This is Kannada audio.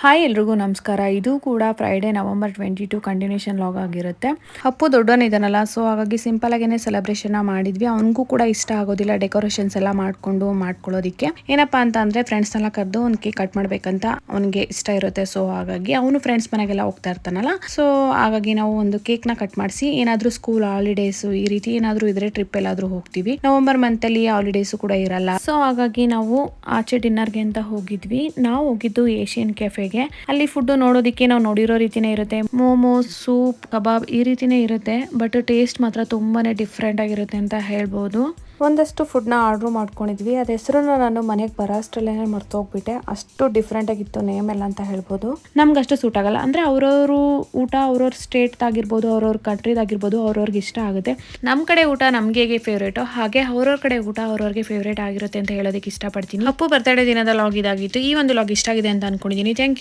ಹಾಯ್ ಎಲ್ರಿಗೂ ನಮಸ್ಕಾರ. ಇದು ಕೂಡ ಫ್ರೈಡೆ ನವೆಂಬರ್ 22 ಕಂಟಿನ್ಯೂಷನ್ ಲಾಗ್ ಆಗಿರುತ್ತೆ. ಅಪ್ಪು ದೊಡ್ಡವನಿದ್ದಾನಲ್ಲ, ಸೊ ಹಾಗಾಗಿ ಸಿಂಪಲ್ ಆಗೇನೆ ಸೆಲೆಬ್ರೇಷನ್ ಮಾಡಿದ್ವಿ. ಅವನಿಗೂ ಕೂಡ ಇಷ್ಟ ಆಗೋದಿಲ್ಲ ಡೆಕೋರೇಷನ್ಸ್ ಎಲ್ಲ ಮಾಡ್ಕೊಳ್ಳೋದಿಕ್ಕೆ. ಏನಪ್ಪಾ ಅಂತ ಅಂದ್ರೆ ಫ್ರೆಂಡ್ಸ್ ಎಲ್ಲ ಕರೆದು ಒಂದು ಕೇಕ್ ಕಟ್ ಮಾಡ್ಬೇಕಂತ ಅವನಿಗೆ ಇಷ್ಟ ಇರುತ್ತೆ. ಸೊ ಹಾಗಾಗಿ ಅವನು ಫ್ರೆಂಡ್ಸ್ ಮನೆಗೆಲ್ಲ ಹೋಗ್ತಾ ಇರ್ತಾನಲ್ಲ, ಸೊ ಹಾಗಾಗಿ ನಾವು ಒಂದು ಕೇಕ್ ನ ಕಟ್ ಮಾಡಿಸಿ ಏನಾದ್ರೂ ಸ್ಕೂಲ್ ಹಾಲಿಡೇಸ್ ಈ ರೀತಿ ಏನಾದ್ರೂ ಇದ್ರೆ ಟ್ರಿಪ್ ಎಲ್ಲಾದ್ರೂ ಹೋಗ್ತೀವಿ. ನವೆಂಬರ್ ಮಂತ್ ಅಲ್ಲಿ ಹಾಲಿಡೇಸ್ ಕೂಡ ಇರಲ್ಲ, ಸೊ ಹಾಗಾಗಿ ನಾವು ಆಚೆ ಡಿನ್ನರ್ಗೆ ಅಂತ ಹೋಗಿದ್ವಿ. ನಾವು ಹೋಗಿದ್ದು ಏಷಿಯನ್ ಕೆಫೆಗೆ. ಅಲ್ಲಿ ಫುಡ್ ನೋಡೋದಿಕ್ಕೆ ನಾವು ನೋಡಿರೋ ರೀತಿನೇ ಇರುತ್ತೆ. ಮೋಮೋಸ್, ಸೂಪ್, ಕಬಾಬ್ ಈ ರೀತಿನೇ ಇರುತ್ತೆ. ಬಟ್ ಟೇಸ್ಟ್ ಮಾತ್ರ ತುಂಬಾನೇ ಡಿಫ್ರೆಂಟ್ ಆಗಿರುತ್ತೆ ಅಂತ ಹೇಳ್ಬೋದು. ಒಂದಷ್ಟು ಫುಡ್ ನ ಆರ್ಡರ್ ಮಾಡ್ಕೊಂಡಿದ್ವಿ. ಅದ ಹೆಸರನ್ನ ನಾನು ಮನೆಗೆ ಬರೋಷ್ಟರಲ್ಲೇ ಮರ್ತೋಗ್ಬಿಟ್ಟೆ. ಅಷ್ಟು ಡಿಫ್ರೆಂಟ್ ಆಗಿತ್ತು ನೇಮ್ ಎಲ್ಲ ಅಂತ ಹೇಳ್ಬೋದು. ನಮ್ಗೆ ಅಷ್ಟು ಸೂಟ್ ಆಗಲ್ಲ. ಅಂದ್ರೆ ಅವ್ರವ್ರ ಊಟ ಅವ್ರವ್ರ ಸ್ಟೇಟ್ ಆಗಿರ್ಬೋದು, ಅವ್ರವ್ರ ಕಂಟ್ರಿದಾಗಿರ್ಬೋದು, ಅವ್ರವ್ರಿಗೆ ಇಷ್ಟ ಆಗುತ್ತೆ. ನಮ್ಮ ಕಡೆ ಊಟ ನಮ್ಗೆ ಹೇಗೆ ಫೇವ್ರೇಟ್, ಹಾಗೆ ಅವ್ರವ್ರ ಕಡೆ ಊಟ ಅವ್ರವ್ರಿಗೆ ಫೇವ್ರೇಟ್ ಆಗಿರುತ್ತೆ ಅಂತ ಹೇಳೋದಕ್ಕೆ ಇಷ್ಟಪಡ್ತೀನಿ. ಅಪ್ಪು ಬರ್ತಡೇ ದಿನದ ಲಾಗ್ ಇದಾಗಿತ್ತು. ಈ ಒಂದು ಲಾಗ್ ಇಷ್ಟ ಆಗಿದೆ ಅಂತ ಅನ್ಕೊಂಡಿದ್ದೀನಿ. Thank you.